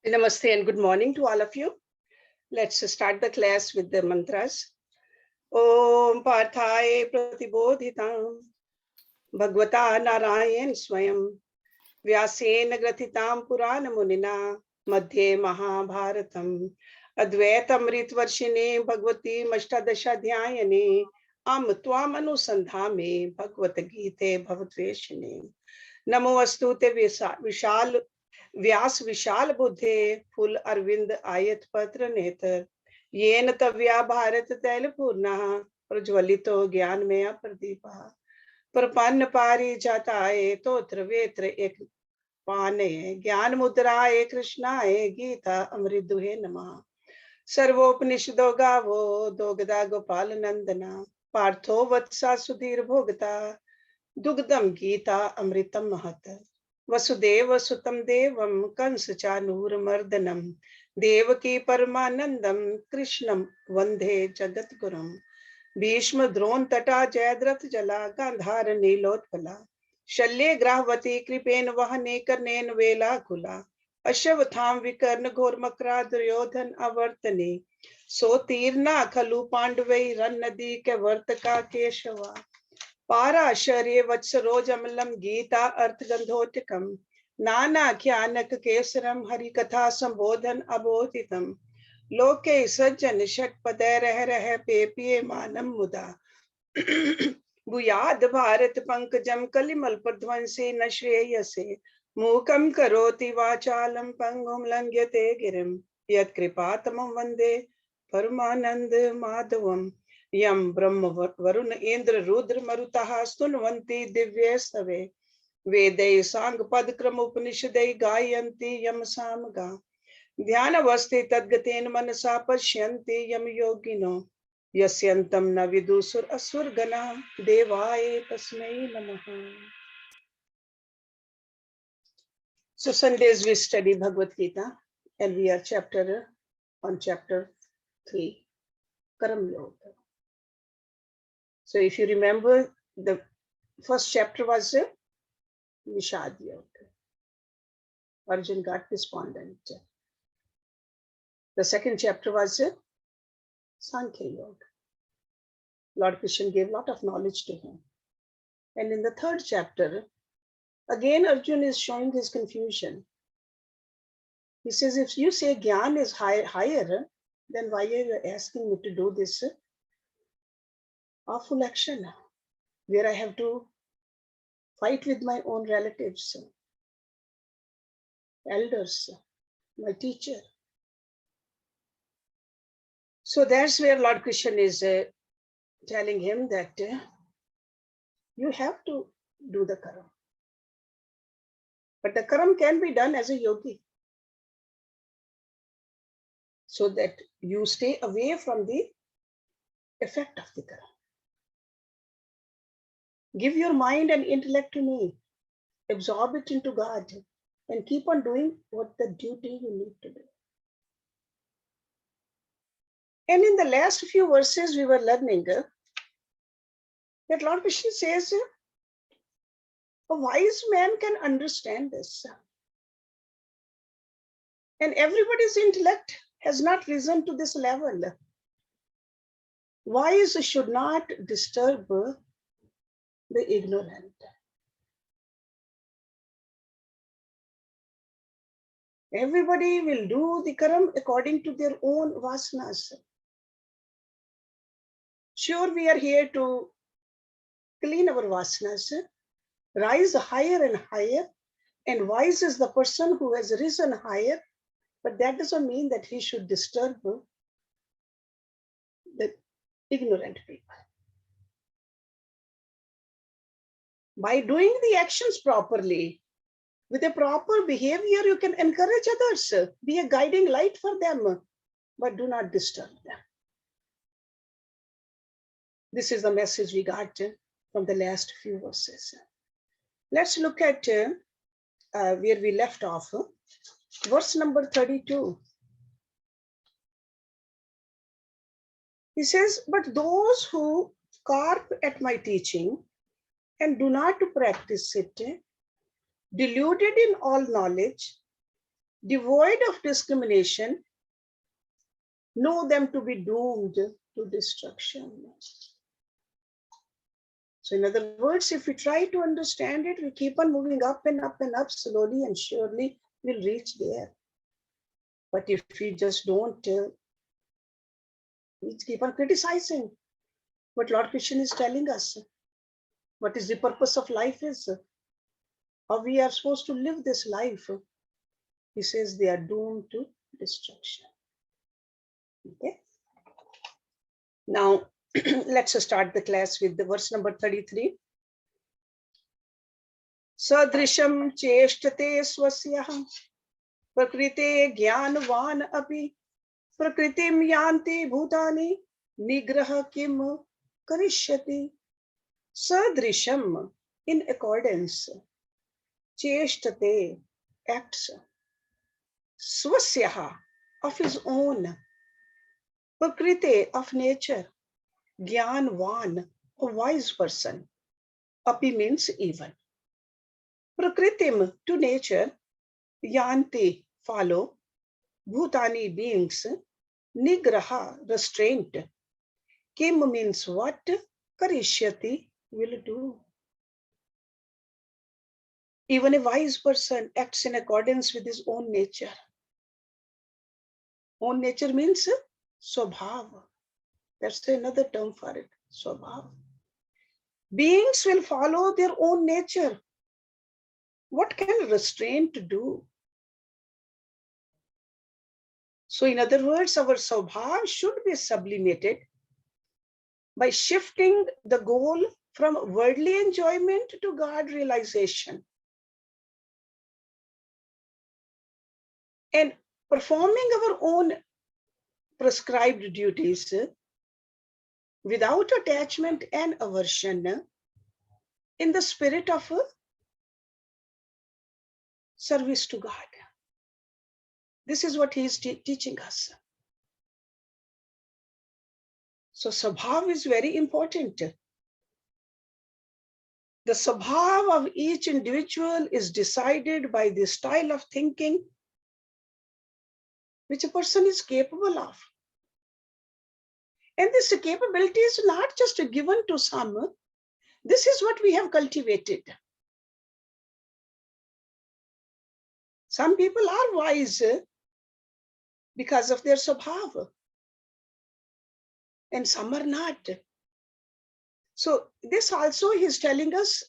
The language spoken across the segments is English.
Namaste and good morning to all of you. Let's start the class with the mantras. Om Parthaye Pratibodhitam Bhagavata Narayan Swayam Vyasena Grathitam Purana Munina Madhye Mahabharatam Advaitam Ritvarshine Bhagavati Mashtadashadhyayane Am Tvam Anusandhame Bhagavad Gita Bhavatveshine Namo Astute Vishal व्यास विशाल बुद्धे full Arvind आयत पत्र नेत्र येन तव्या भारत तैल पूर्णा प्रज्वलितो ज्ञान में प्रदीपा प्रपन्न पारी जाताये तोत्र वेत्र एक पाने ज्ञान मुद्राए कृष्णाय गीता अमृत दुहे नमः सर्वोपनिषदो गावो दोगदा गोपाल नंदना पार्थो वत्सा सुधीर भोगता दुग्धम गीता अमृतम महत वसुदेव सुतम देवम कंस चानूर मर्दनम देवकी परमानंदम कृष्णम वंदे जगत गुरुम भीष्म द्रोण तटा जयद्रथ जला गांधार नीलोत्पला शल्य ग्राहवती कृपेन वहने कर्णेन वेला कुला अश्वत्थाम विकर्ण घोर मकरा दुर्योधन अवर्तने सोतीर्णा खलु पांडवै रन नदी के वर्तका केशवा पाराशर्य वत्सरोज अमलम गीता अर्थ गंधोटकम नाना ख्यानक केसरम हरि कथा संबोधन अबोधितम लोके सज्जन षटपद रह पेपिये मानम मुदा भूयाद भारत पंकजम कलिमल प्रध्वंसे न श्रेयसे मूकम करोति वाचालम पंगुम लंघ्यते गिरिम यत्कृपातमं वंदे परमानंद माधवम यम ब्रह्म वरुण इंद्र रुद्र मरुतः स्तुन्वन्ति दिव्ये स्तवे वेदै सांग पद क्रम उपनिषदै गायन्ति यम सामगा ध्यानवस्थे तद्गतेन मनसा पश्यन्ति यम योगिनो यस्यन्तं न विदुसुर असुर गणा देवाय तस्मै नमः. So Sundays we study Bhagavad Gita and we are on chapter 3, Karam Yog. So if you remember, the first chapter was Nishad Yoga. Arjun got despondent. The second chapter was Sankhya Yoga. Lord Krishna gave a lot of knowledge to him. And in the third chapter, again Arjun is showing his confusion. He says, if you say Gyan is higher, then why are you asking me to do this awful action where I have to fight with my own relatives, elders, my teacher? So that's where Lord Krishna is telling him that you have to do the karam. But the karam can be done as a yogi, so that you stay away from the effect of the karam. Give your mind and intellect to me, absorb it into God, and keep on doing what the duty you need to do. And in the last few verses, we were learning that Lord Krishna says, a wise man can understand this. And everybody's intellect has not risen to this level. Wise should not disturb the ignorant. Everybody will do the karam according to their own vasanas. Sure, we are here to clean our vasanas, rise higher and higher, and wise is the person who has risen higher, but that doesn't mean that he should disturb the ignorant people. By doing the actions properly, with a proper behavior, you can encourage others, be a guiding light for them, but do not disturb them. This is the message we got from the last few verses. Let's look at where we left off. Verse number 32. He says, but those who carp at my teaching and do not practice it, deluded in all knowledge, devoid of discrimination, know them to be doomed to destruction. So in other words, if we try to understand it, we keep on moving up and up and up, slowly and surely we'll reach there. But if we just don't, we keep on criticizing what Lord Krishna is telling us. What is the purpose of life is, how we are supposed to live this life. He says they are doomed to destruction. Okay. Now, let's start the class with the verse number 33. Sadrisham cheshtate swasya prakrite jnanvan api prakritim yanti bhutani nigraha kim karishyati. Sadrisham, in accordance, cheshtate, acts, swasya, of his own, prakrite, of nature, jnanvan, a wise person, api means even. Prakritim, to nature, yanti, follow, bhutani, beings, nigraha, restraint, kim means what, karishyati, will do. Even a wise person acts in accordance with his own nature. Own nature means swabhav. That's another term for it, swabhav. Beings will follow their own nature. What can restraint do? So in other words, our swabhav should be sublimated by shifting the goal from worldly enjoyment to God realization. And performing our own prescribed duties without attachment and aversion in the spirit of service to God. This is what he is teaching us. So swabhav is very important. The swabhav of each individual is decided by the style of thinking which a person is capable of. And this capability is not just given to some. This is what we have cultivated. Some people are wise because of their swabhav, and some are not. So this also he is telling us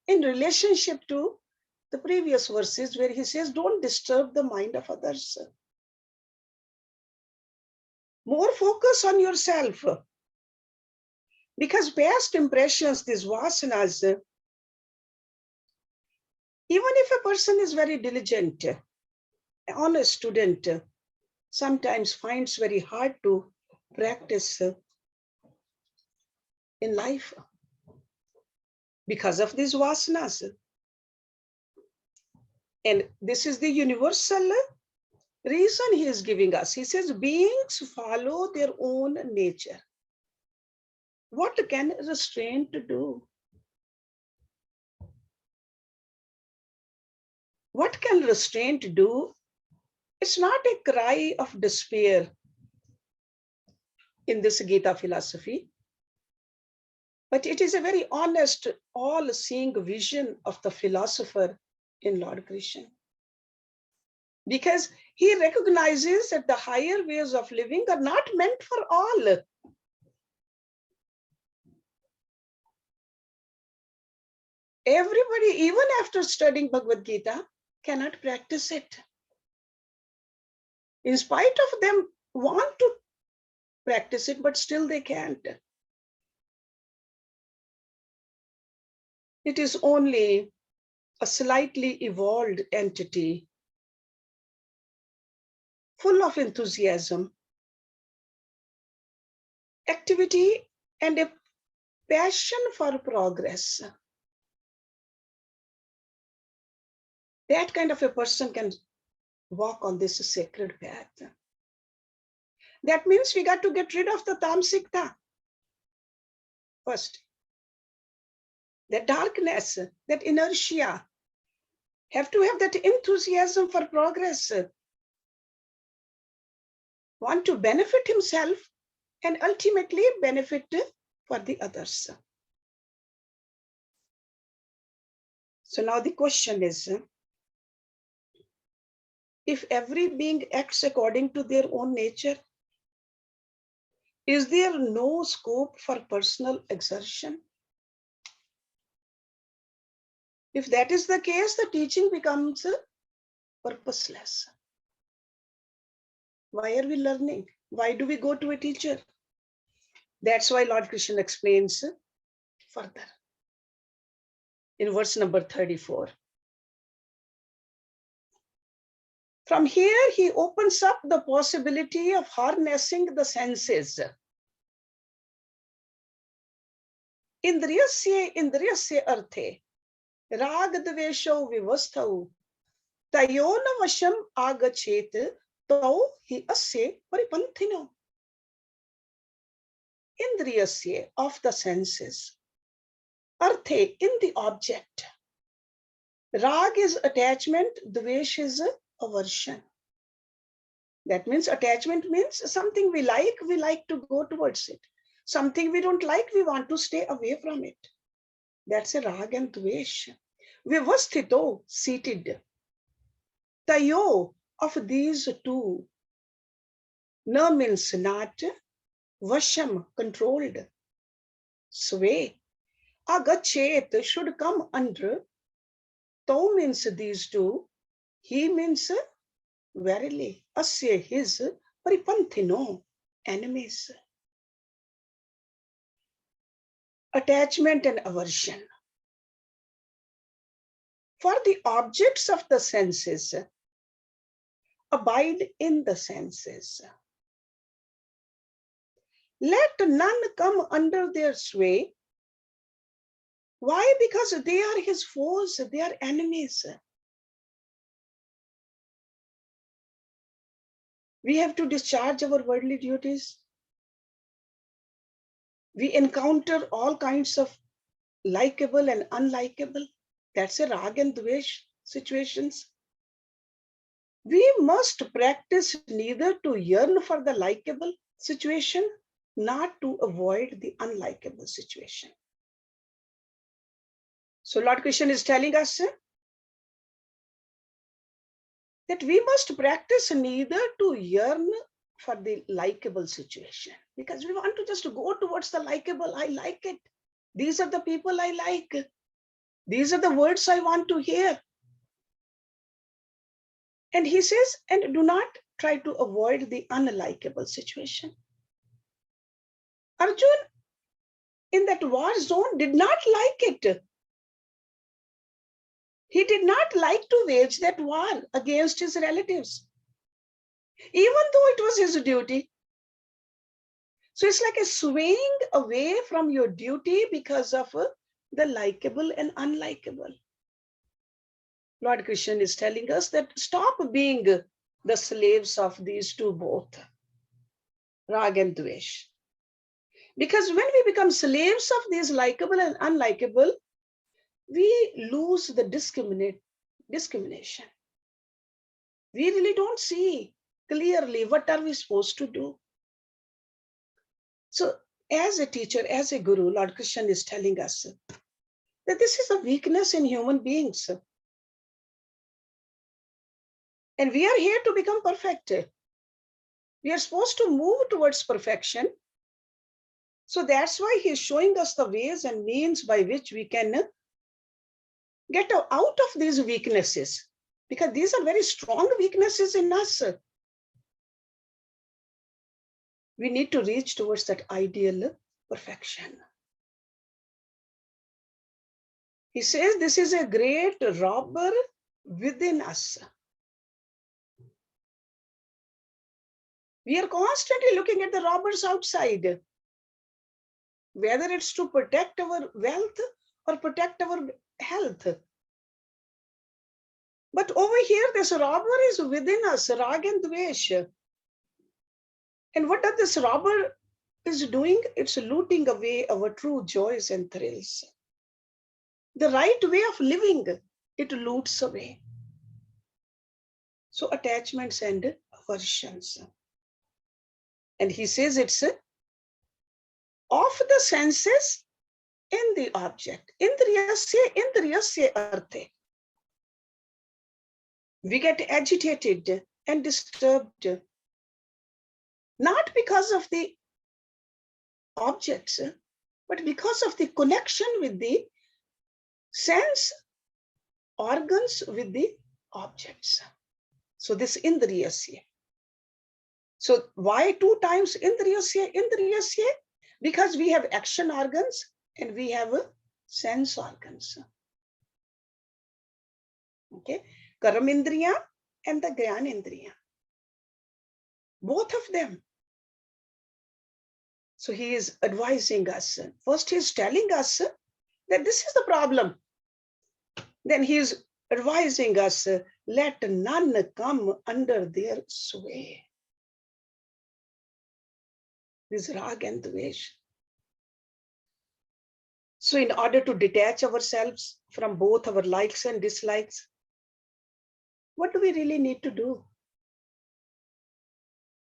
in relationship to the previous verses where he says, don't disturb the mind of others. More focus on yourself. Because past impressions, these vasanas, even if a person is very diligent, an honest student, sometimes finds very hard to practice in life because of these vasanas. And this is the universal reason he is giving us. He says, beings follow their own nature. What can restraint do? What can restraint do? It's not a cry of despair in this Gita philosophy, but it is a very honest, all-seeing vision of the philosopher in Lord Krishna. Because he recognizes that the higher ways of living are not meant for all. Everybody, even after studying Bhagavad Gita, cannot practice it. In spite of them want to practice it, but still they can't. It is only a slightly evolved entity, full of enthusiasm, activity, and a passion for progress. That kind of a person can walk on this sacred path. That means we got to get rid of the tamsikta first. That darkness, that inertia, have to have that enthusiasm for progress, want to benefit himself and ultimately benefit for the others. So now the question is, if every being acts according to their own nature, is there no scope for personal exertion? If that is the case, the teaching becomes purposeless. Why are we learning? Why do we go to a teacher? That's why Lord Krishna explains further in verse number 34. From here, he opens up the possibility of harnessing the senses. Indriyasya arthe, rag dvesho vivasthau, tayona vasham agachet, tau hi asya paripanthino. Indriyasya, of the senses. Arthe, in the object. Rag is attachment, dvesh is aversion. That means attachment means something we like to go towards it. Something we don't like, we want to stay away from it. That's a rag and dvesh. Vivasthito, seated. Tayo, of these two. Na means not. Vasham, controlled. Sway. Agachet, should come under. Tau means these two. He means verily. Asya, his. Paripanthino, enemies. Attachment and aversion. For the objects of the senses, abide in the senses. Let none come under their sway. Why? Because they are his foes, they are enemies. We have to discharge our worldly duties. We encounter all kinds of likable and unlikable. That's a rag and dvesh situations. We must practice neither to yearn for the likable situation, not to avoid the unlikable situation. So Lord Krishna is telling us that we must practice neither to yearn for the likable situation, because we want to just go towards the likable. I like it. These are the people I like. These are the words I want to hear. And he says, and do not try to avoid the unlikable situation. Arjun, in that war zone, did not like it. He did not like to wage that war against his relatives, even though it was his duty. So it's like a swaying away from your duty because of the likable and unlikable. Lord Krishna is telling us that stop being the slaves of these two both, rag and dvesh. Because when we become slaves of these likable and unlikable, we lose the discrimination. We really don't see clearly what are we supposed to do. So as a teacher, as a guru, Lord Krishna is telling us that this is a weakness in human beings. And we are here to become perfect. We are supposed to move towards perfection. So that's why he's showing us the ways and means by which we can get out of these weaknesses, because these are very strong weaknesses in us. We need to reach towards that ideal perfection. He says this is a great robber within us. We are constantly looking at the robbers outside, whether it's to protect our wealth or protect our health. But over here, this robber is within us, rag and dvesh. And what does this robber is doing? It's looting away our true joys and thrills. The right way of living, it loots away. So attachments and aversions. And he says it's of the senses in the object. Indriyasya arte. We get agitated and disturbed, not because of the objects, but because of the connection with the sense organs with the objects. So this indriyasya. So why 2 times indriyasya? Indriyasya, because we have action organs and we have sense organs. Okay, Karam Indriya and the Gyan Indriya. Both of them. So he is advising us. First, he is telling us that this is the problem. Then he is advising us, let none come under their sway. This rag and dvesh. So in order to detach ourselves from both our likes and dislikes, what do we really need to do?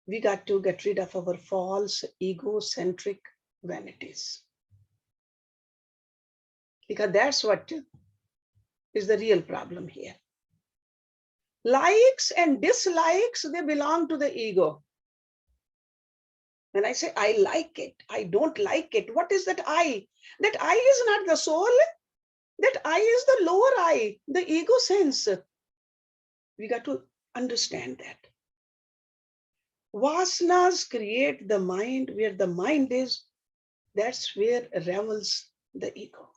We got to get rid of our false, egocentric vanities. Because that's what is the real problem here. Likes and dislikes, they belong to the ego. When I say I like it, I don't like it, what is that I? That I is not the soul. That I is the lower I, the ego sense. We got to understand that. Vasanas create the mind. Where the mind is, that's where revels the ego.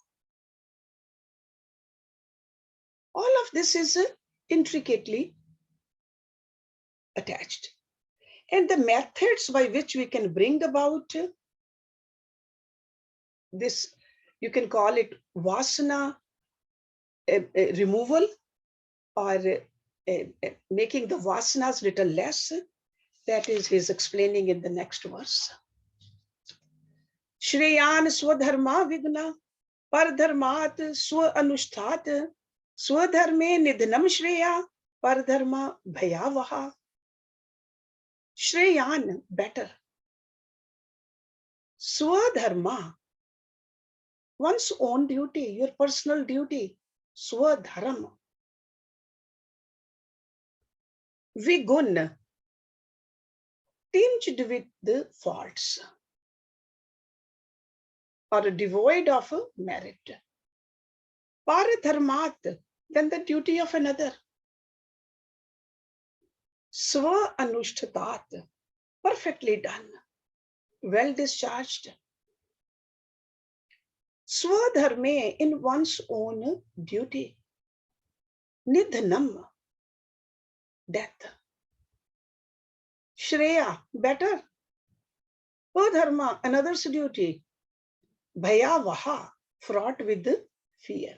All of this is intricately attached. And the methods by which we can bring about this, you can call it vasana removal, or making the vasanas little less. That is his explaining in the next verse. Shreyan swadharma vigna pardharmat swa anushtat swadharme nidhanam shreya pardharma bhayavaha. Shreyan, better. Swadharma, one's own duty, your personal duty. Swadharma. Vigun, tinged with the faults, or devoid of merit. Paradharmat, then the duty of another. Swa anushtatat, perfectly done, well discharged. Swadharme, in one's own duty. Nidhanam, death. Shreya, better. Padharma, another's duty. Bhayavaha, fraught with fear.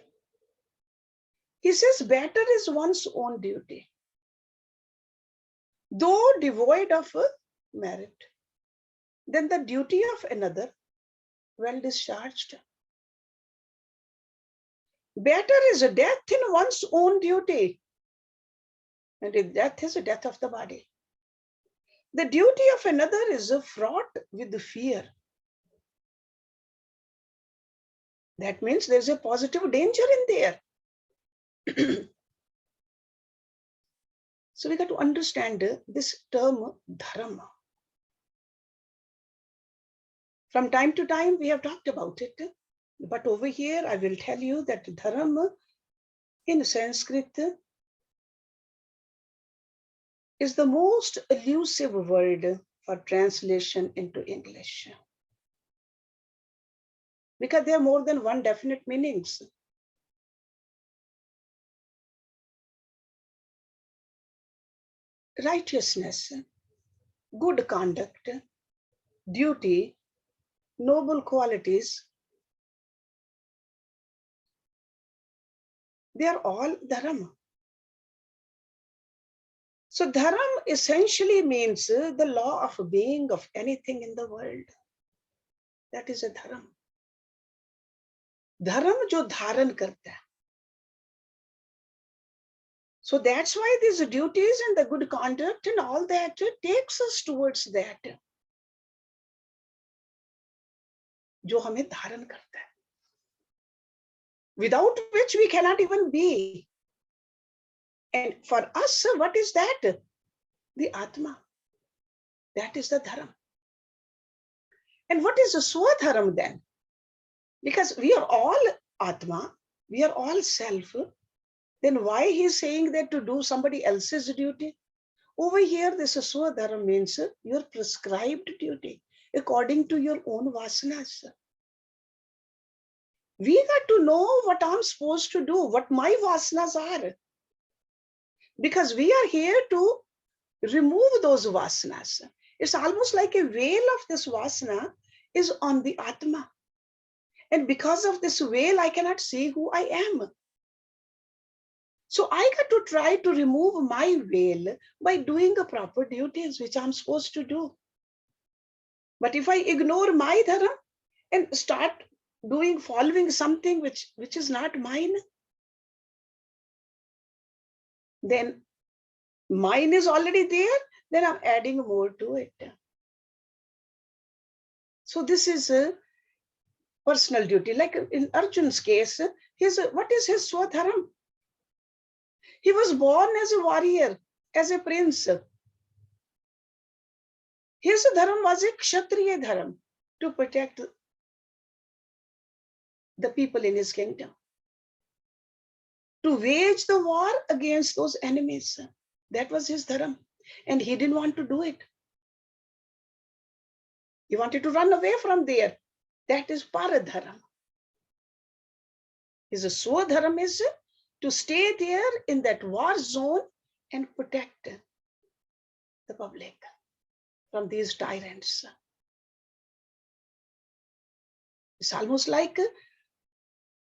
He says better is one's own duty, though devoid of merit. Then the duty of another, well discharged. Better is a death in one's own duty. And if death is a death of the body. The duty of another is fraught with the fear. That means there's a positive danger in there. So we got to understand this term dharma. From time to time we have talked about it, but over here I will tell you that dharma in Sanskrit is the most elusive word for translation into English. Because there are more than one definite meanings. Righteousness, good conduct, duty, noble qualities, they are all dharma. So dharma essentially means the law of being of anything in the world. That is a dharma. Dharma jo dharan karta hai. So that's why these duties and the good conduct and all that takes us towards that, जो हमें धारण करता है, without which we cannot even be. And for us, what is that? The Atma. That is the Dharam. And what is the Swadharam then? Because we are all Atma, we are all self. Then why he is saying that to do somebody else's duty? Over here, this Swadharam means your prescribed duty according to your own vasanas. We got to know what I'm supposed to do, what my vasanas are. Because we are here to remove those vasanas. It's almost like a veil of this vasana is on the Atma. And because of this veil, I cannot see who I am. So I got to try to remove my veil by doing the proper duties which I'm supposed to do. But if I ignore my dharma and start following something which is not mine, then mine is already there, then I'm adding more to it. So this is a personal duty. Like in Arjun's case, what is his Swadharam? He was born as a warrior, as a prince. His dharam was a Kshatriya dharam, to protect the people in his kingdom, to wage the war against those enemies. That was his dharam. And he didn't want to do it. He wanted to run away from there. That is paradharam. His swadharam is to stay there in that war zone and protect the public from these tyrants. It's almost like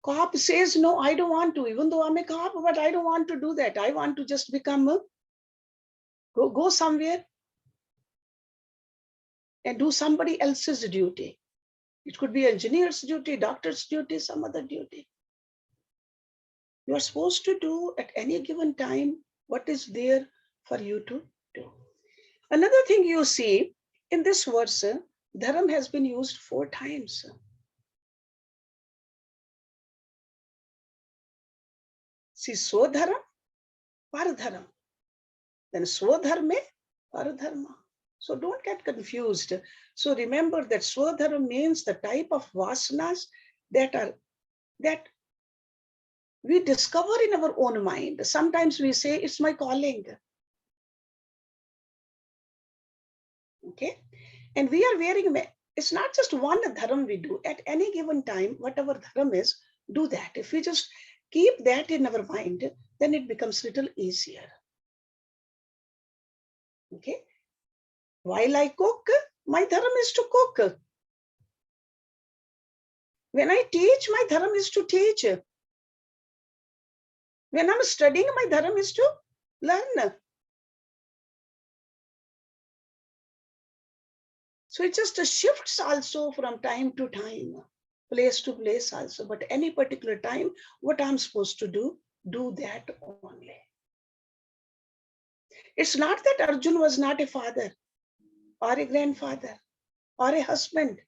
cop says, no, I don't want to, even though I'm a cop, but I don't want to do that. I want to just become, go somewhere and do somebody else's duty. It could be engineer's duty, doctor's duty, some other duty. You are supposed to do at any given time what is there for you to do. Another thing you see in this verse, dharam has been used 4 times. See, swadharam, paradharam. Then swadharme, paradharma. So don't get confused. So remember that swadharam means the type of vasanas that we discover in our own mind. Sometimes we say, it's my calling. Okay? And we are wearing, it's not just one dharam we do. At any given time, whatever dharam is, do that. If we just keep that in our mind, then it becomes a little easier. Okay? While I cook, my dharam is to cook. When I teach, my dharam is to teach. When I'm studying, my dharam is to learn. So it just shifts also from time to time, place to place also. But any particular time, what I'm supposed to do that only. It's not that Arjun was not a father or a grandfather or a husband.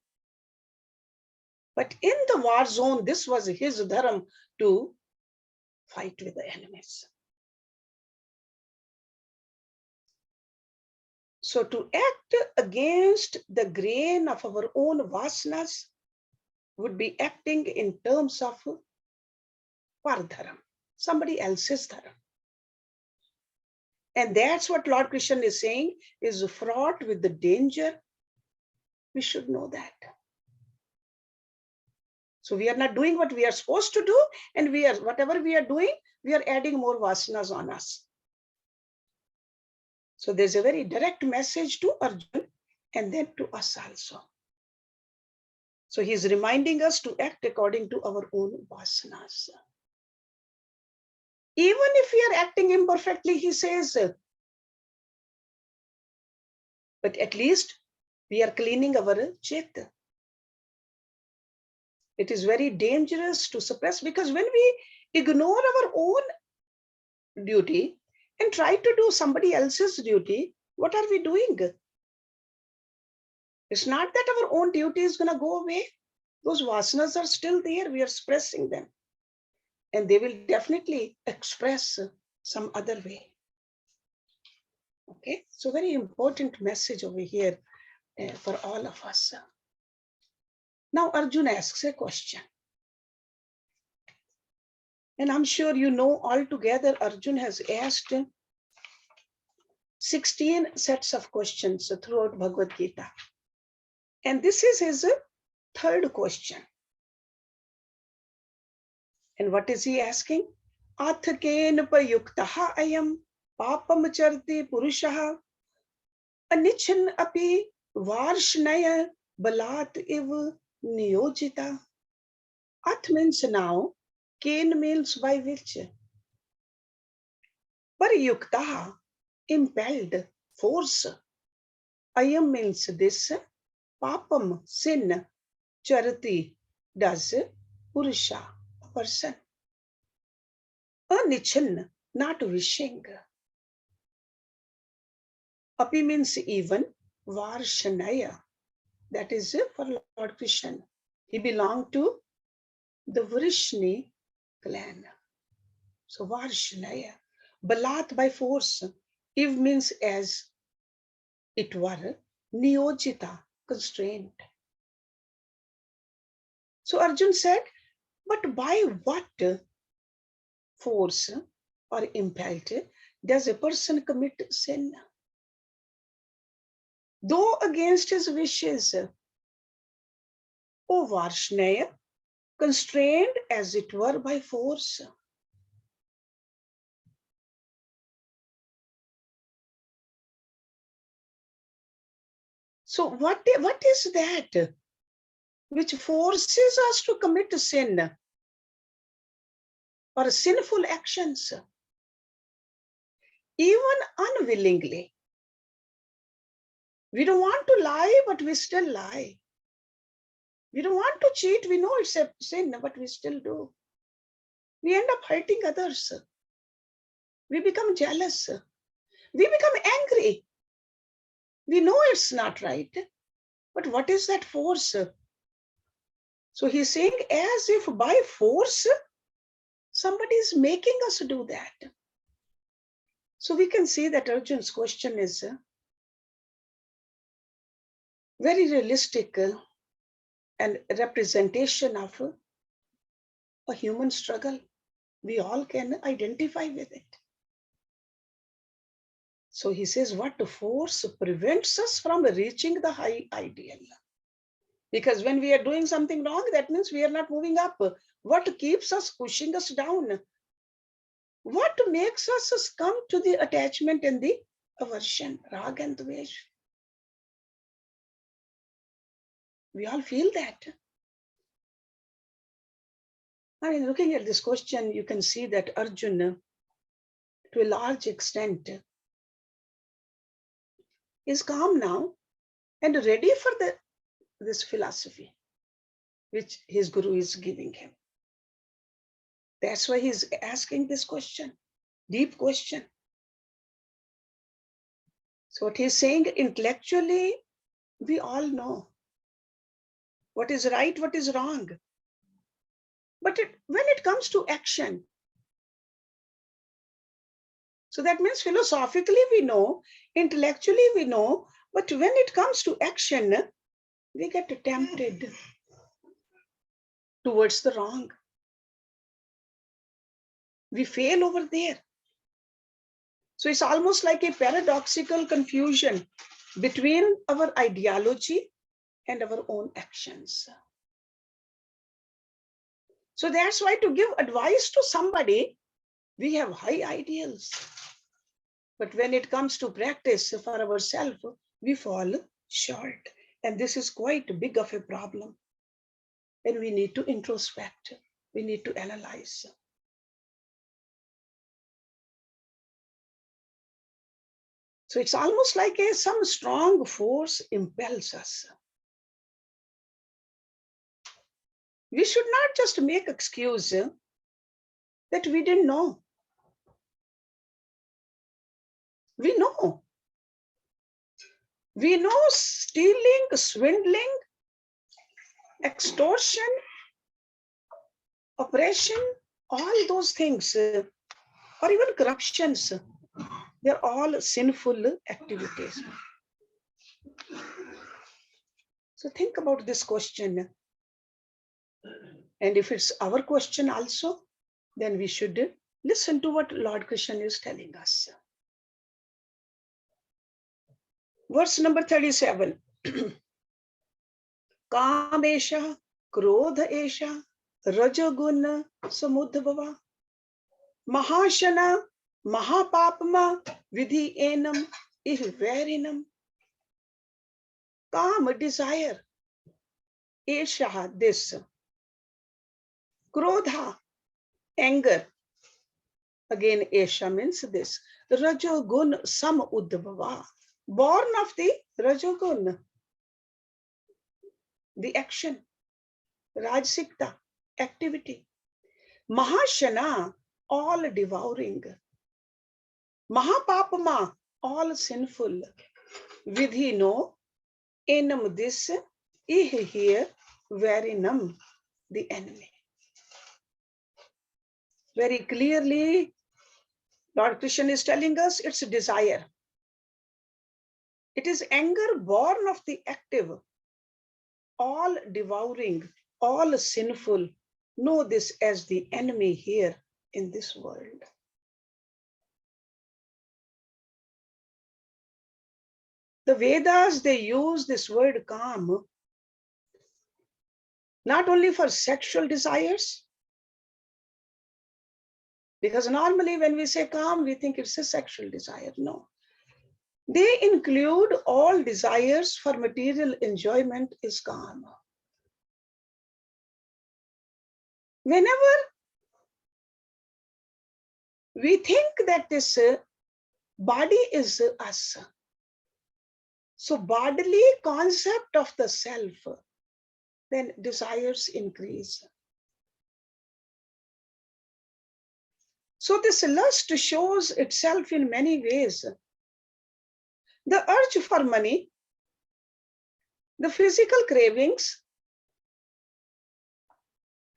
But in the war zone, this was his dharam to fight with the enemies. So to act against the grain of our own vasanas would be acting in terms of paradharam, somebody else's dharam. And that's what Lord Krishna is saying is fraught with the danger. We should know that. So we are not doing what we are supposed to do, and whatever we are doing, we are adding more vasanas on us. So there's a very direct message to Arjun and then to us also. So he's reminding us to act according to our own vasanas. Even if we are acting imperfectly, he says, but at least we are cleaning our chit. It is very dangerous to suppress, because when we ignore our own duty, and try to do somebody else's duty, what are we doing? It's not that our own duty is going to go away. Those vasanas are still there. We are expressing them. And they will definitely express some other way. Okay, so very important message over here for all of us. Now Arjuna asks a question. And I'm sure you know altogether Arjuna has asked 16 sets of questions throughout Bhagavad Gita. And this is his third question. And what is he asking? Athaken payuktaha ayam papam charti purushaha anichan api varshnaya balat iv niyojita. Ath means now, Ken means by which. Parayuktaha, impelled, force. Ayam means this. Papam, sin. Charati, does. Purusha, a person. Anichan, not wishing. Api means even. Varshanaya, that is for Lord Krishna. He belonged to the Vrishni clan. So Varshanaya, Balat by force. Iv means as it were, Niyojita, constrained. So Arjun said, but by what force or impelled does a person commit sin? Though against his wishes. O Varshnaya, constrained as it were by force. So what is that which forces us to commit sin or sinful actions? Even unwillingly. We don't want to lie, but we still lie. We don't want to cheat. We know it's a sin, but we still do. We end up hurting others. We become jealous. We become angry. We know it's not right. But what is that force? So he's saying as if by force, somebody is making us do that. So we can see that Arjun's question is very realistic and representation of a human struggle. We all can identify with it. So he says, what force prevents us from reaching the high ideal? Because when we are doing something wrong, that means we are not moving up. What keeps us pushing us down? What makes us come to the attachment and the aversion, rag and dvesh? We all feel that. I mean, looking at this question, you can see that Arjuna, to a large extent, is calm now and ready for this philosophy which his guru is giving him. That's why he's asking this question, deep question. So what he's saying, intellectually, we all know what is right, what is wrong. But when it comes to action, so that means philosophically we know, intellectually we know, but when it comes to action, we get tempted towards the wrong. We fail over there. So it's almost like a paradoxical confusion between our ideology and our own actions. So that's why to give advice to somebody, we have high ideals. But when it comes to practice for ourselves, we fall short. And this is quite big of a problem. And we need to introspect. We need to analyze. So it's almost like some strong force impels us. We should not just make excuse that we didn't know. We know. We know stealing, swindling, extortion, oppression, all those things, or even corruptions, they're all sinful activities. So think about this question. And if it's our question also, then we should listen to what Lord Krishna is telling us. Verse number 37. Kam esha, krodha esha, rajagun samudbhava, mahashana, mahapapma, vidhi enam, ihvarinam. Kam, desire, esha, this, krodha, anger, again esha means this, rajagun samudbhava, born of the rajagun, the action, rajsikta, activity. Mahashana, all devouring. Mahapapama, all sinful. Vidhi, no. Enam, this. Ih, here. Varinam, the enemy. Very clearly, Lord Krishna is telling us it's desire. It is anger born of the active, all devouring, all sinful. Know this as the enemy here in this world. The Vedas, they use this word kam not only for sexual desires, because normally when we say kam, we think it's a sexual desire. No. They include all desires for material enjoyment is kam. Whenever we think that this body is us, so bodily concept of the self, then desires increase. So this lust shows itself in many ways. The urge for money, the physical cravings,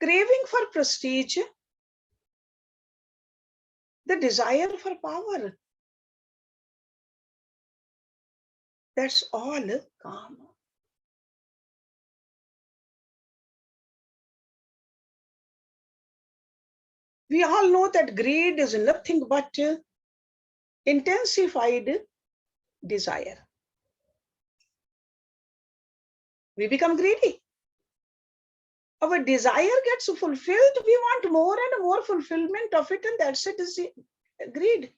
craving for prestige, the desire for power. That's all kam. We all know that greed is nothing but intensified desire. We become greedy. Our desire gets fulfilled, we want more and more fulfillment of it, and that's it, is greed.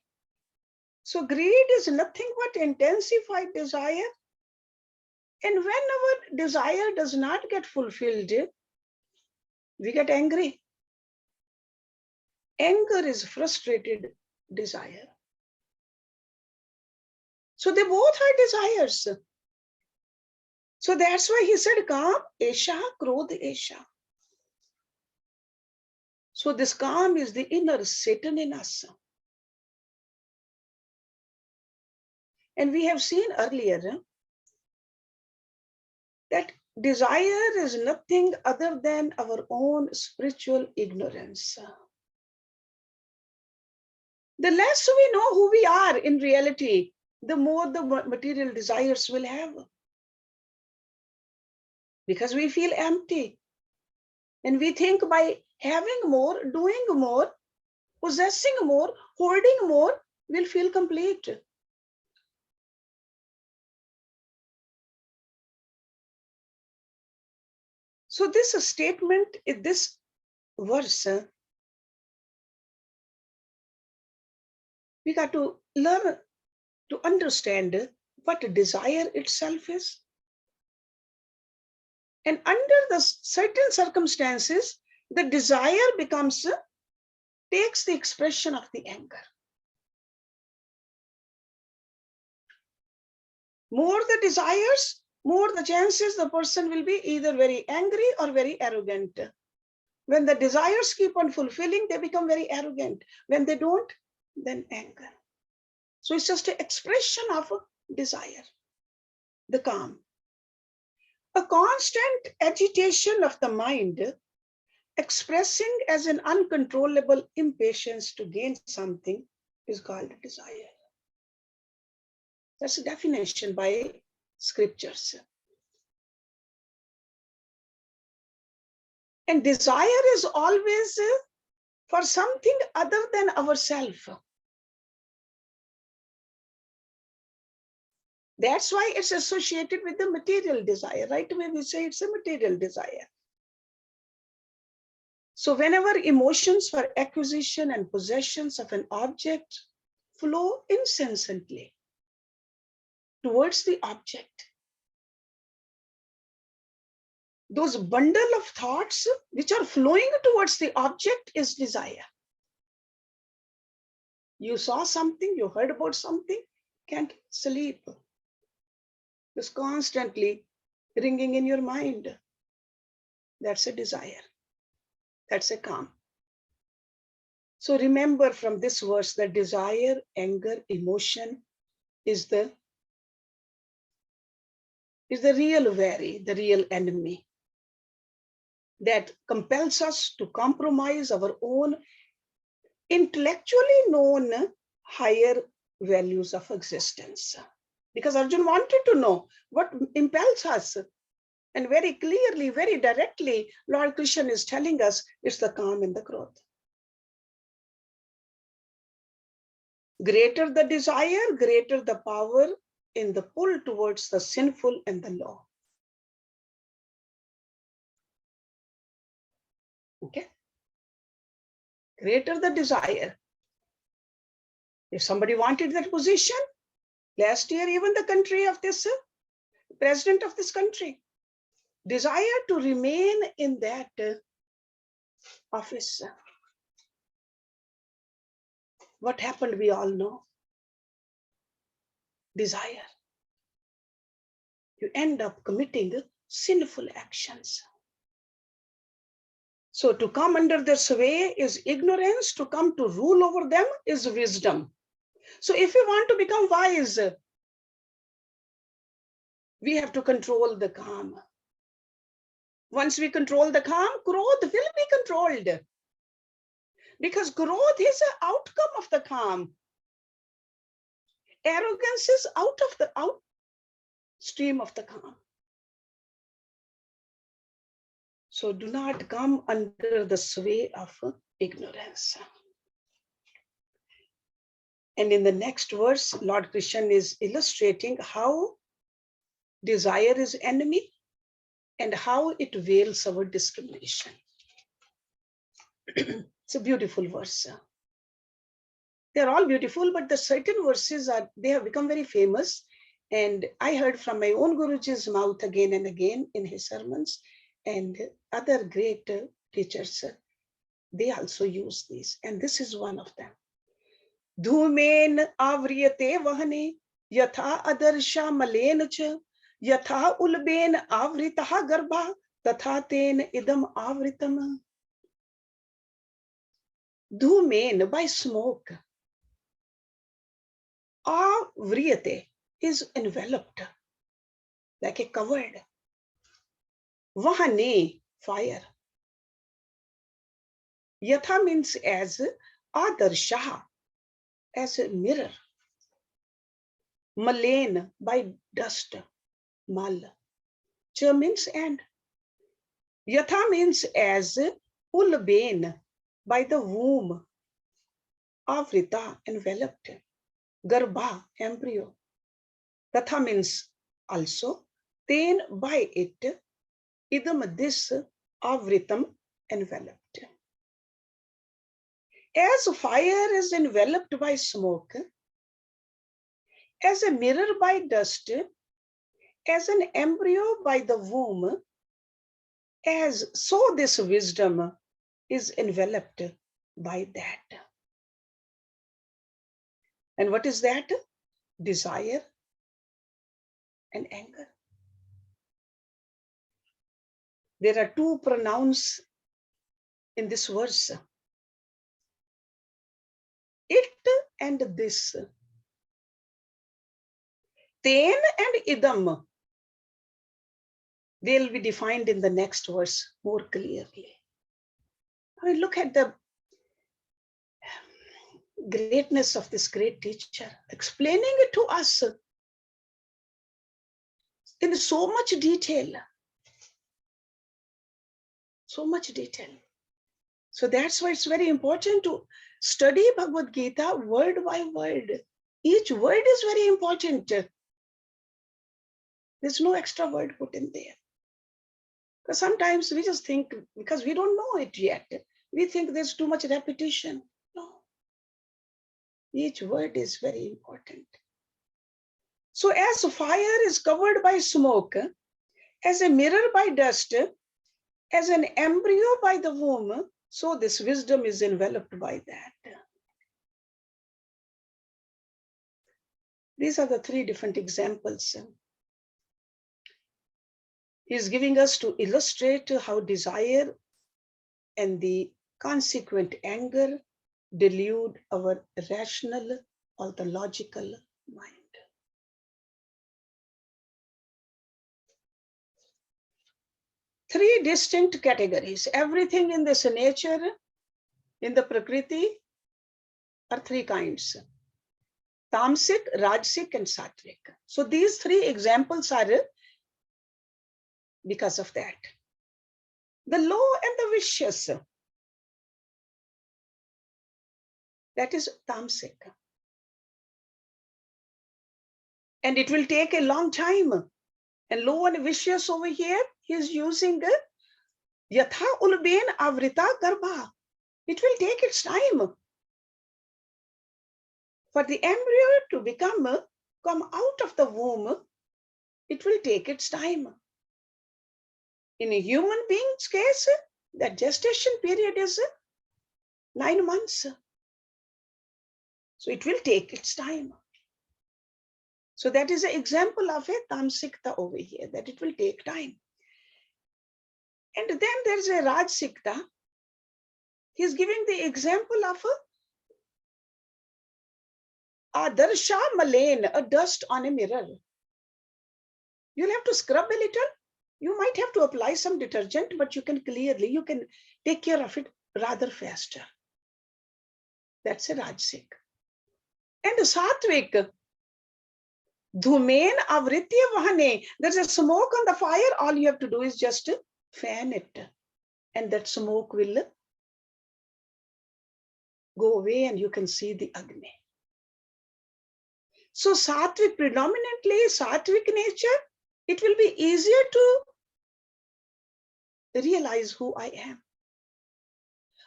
So greed is nothing but intensified desire. And when our desire does not get fulfilled, we get angry. Anger is frustrated desire. So they both are desires. So that's why he said, Kam, Esha, Krodh, Esha. So this Kam is the inner Satan in us. And we have seen earlier that desire is nothing other than our own spiritual ignorance. The less we know who we are in reality, the more the material desires will have. Because we feel empty. And we think by having more, doing more, possessing more, holding more, we'll feel complete. So this statement, this verse, we got to learn to understand what desire itself is. And under the certain circumstances, the desire takes the expression of the anger. More the desires, more the chances the person will be either very angry or very arrogant. When the desires keep on fulfilling, they become very arrogant. When they don't, then anger. So it's just an expression of desire, the calm. A constant agitation of the mind, expressing as an uncontrollable impatience to gain something, is called desire. That's a definition by scriptures. And desire is always for something other than ourselves. That's why it's associated with the material desire. Right away we say it's a material desire. So whenever emotions for acquisition and possessions of an object flow incessantly towards the object, those bundle of thoughts which are flowing towards the object is desire. You saw something, you heard about something, can't sleep. It's constantly ringing in your mind. That's a desire. That's a calm. So remember from this verse that desire, anger, emotion is the real worry, the real enemy that compels us to compromise our own intellectually known higher values of existence. Because Arjun wanted to know what impels us. And very clearly, very directly, Lord Krishna is telling us it's the calm and the growth. Greater the desire, greater the power in the pull towards the sinful and the low. Okay? Greater the desire. If somebody wanted that position, last year, even the country of this, president of this country, desire to remain in that office. What happened, we all know. Desire. You end up committing sinful actions. So to come under their sway is ignorance, to come to rule over them is wisdom. So if we want to become wise, we have to control the calm. Once we control the calm, growth will be controlled. Because growth is an outcome of the calm. Arrogance is out of the outstream of the calm. So do not come under the sway of ignorance. And in the next verse, Lord Krishna is illustrating how desire is enemy and how it veils our discrimination. It's a beautiful verse. They're all beautiful, but the certain verses they have become very famous. And I heard from my own Guruji's mouth again and again in his sermons, and other great teachers, they also use these. And this is one of them. Dhumen avriyate vahane yatha adarsha malen cha yatha ulben avritaha garbha tatha ten idam avritam. Dhumen, by smoke. Avriyate is enveloped, like a covered. Vahane, fire. Yatha means as, adarsha, as a mirror. Malen, by dust, mal. Cha means and. Yatha means as, ulben, by the womb. Avrita, enveloped. Garbha, embryo. Tatha means also. Ten, by it. Idam, this. Avritam, enveloped. As fire is enveloped by smoke, as a mirror by dust, as an embryo by the womb, as so this wisdom is enveloped by that. And what is that? Desire and anger. There are two pronouns in this verse. It and this. Ten and idam, they'll be defined in the next verse more clearly. I mean, look at the greatness of this great teacher, explaining it to us in so much detail. So much detail. So that's why it's very important to study Bhagavad Gita word by word. Each word is very important. There's no extra word put in there. Because sometimes we just think, because we don't know it yet, we think there's too much repetition. No. Each word is very important. So as fire is covered by smoke, as a mirror by dust, as an embryo by the womb, so this wisdom is enveloped by that. These are the three different examples he's giving us to illustrate how desire and the consequent anger delude our rational or the logical mind. Three distinct categories. Everything in this nature, in the Prakriti, are three kinds: Tamasic, Rajasic, and Sattvic. So these three examples are because of that. The low and the vicious, that is Tamasic. And it will take a long time. And low and vicious over here, he is using Yatha Ulben Avrita Garbha. It will take its time for the embryo to come out of the womb. It will take its time. In a human being's case, the gestation period is 9 months. So it will take its time. So that is an example of a Tamsikta over here, that it will take time. And then there's a Rajsikta. He's giving the example of a Darsha Malain, a dust on a mirror. You'll have to scrub a little. You might have to apply some detergent, but you can take care of it rather faster. That's a Rajsik. And the Satvik, Dhumen Avritya Vahane, there's a smoke on the fire. All you have to do is just fan it, and that smoke will go away and you can see the Agni. So Sattvic, predominantly Sattvic nature, it will be easier to realize who I am.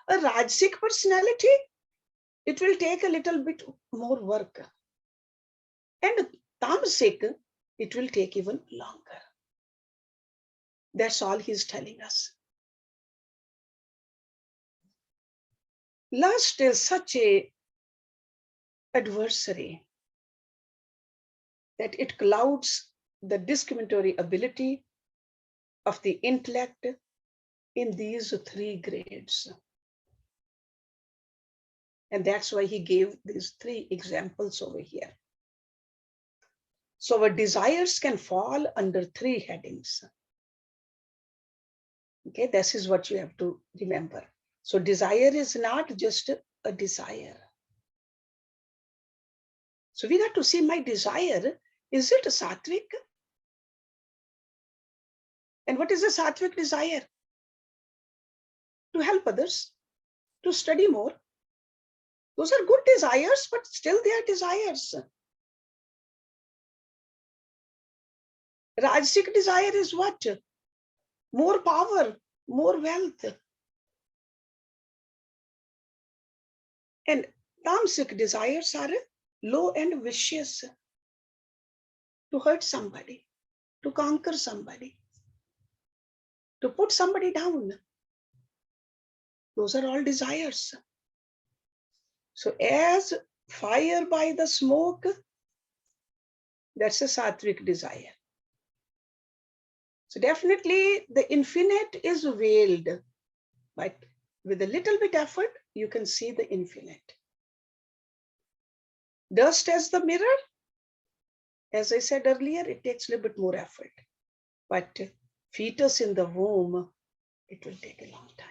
A Rajasic personality, it will take a little bit more work. And Tamasic, it will take even longer. That's all he's telling us. Lust is such a adversary that it clouds the discriminatory ability of the intellect in these three grades. And that's why he gave these three examples over here. So our desires can fall under three headings. Okay, this is what you have to remember. So desire is not just a desire. So we got to see my desire. Is it a sattvic? And what is a sattvic desire? To help others, to study more. Those are good desires, but still they are desires. Rajasic desire is what? More power, more wealth. And tamasic desires are low and vicious. To hurt somebody, to conquer somebody, to put somebody down. Those are all desires. So as fire by the smoke, that's a sattvic desire. So definitely the infinite is veiled, but with a little bit effort, you can see the infinite. Dust as the mirror, As I said earlier, it takes a little bit more effort. But fetus in the womb, it will take a long time.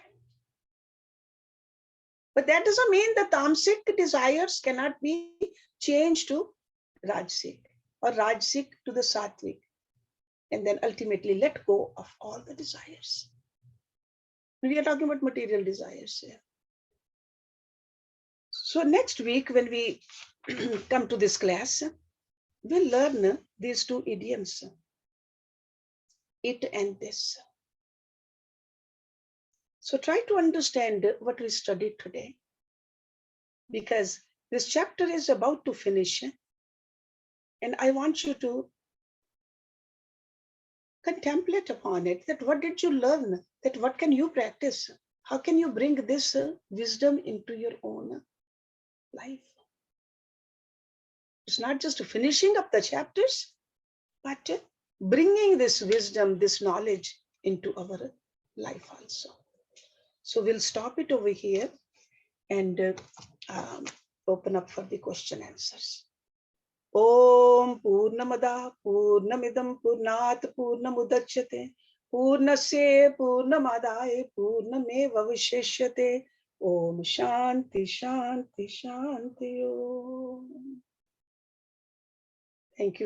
But that doesn't mean that tamasic desires cannot be changed to rajasic, or rajasic to the sattvic, and then ultimately let go of all the desires. We are talking about material desires here. So next week, when we come to this class, we'll learn these two idioms, it and this. So try to understand what we studied today, because this chapter is about to finish, and I want you to contemplate upon it, that what did you learn, that what can you practice, how can you bring this wisdom into your own life. It's not just finishing up the chapters, but bringing this wisdom, this knowledge into our life also. So we'll stop it over here and open up for the question answers. Om Purnamada Purnamidam Purnat Purnamudachyate Purnasya Purnamadaya Purnameva Vishishyate. Om Shanti Shanti Shanti Om. Thank you.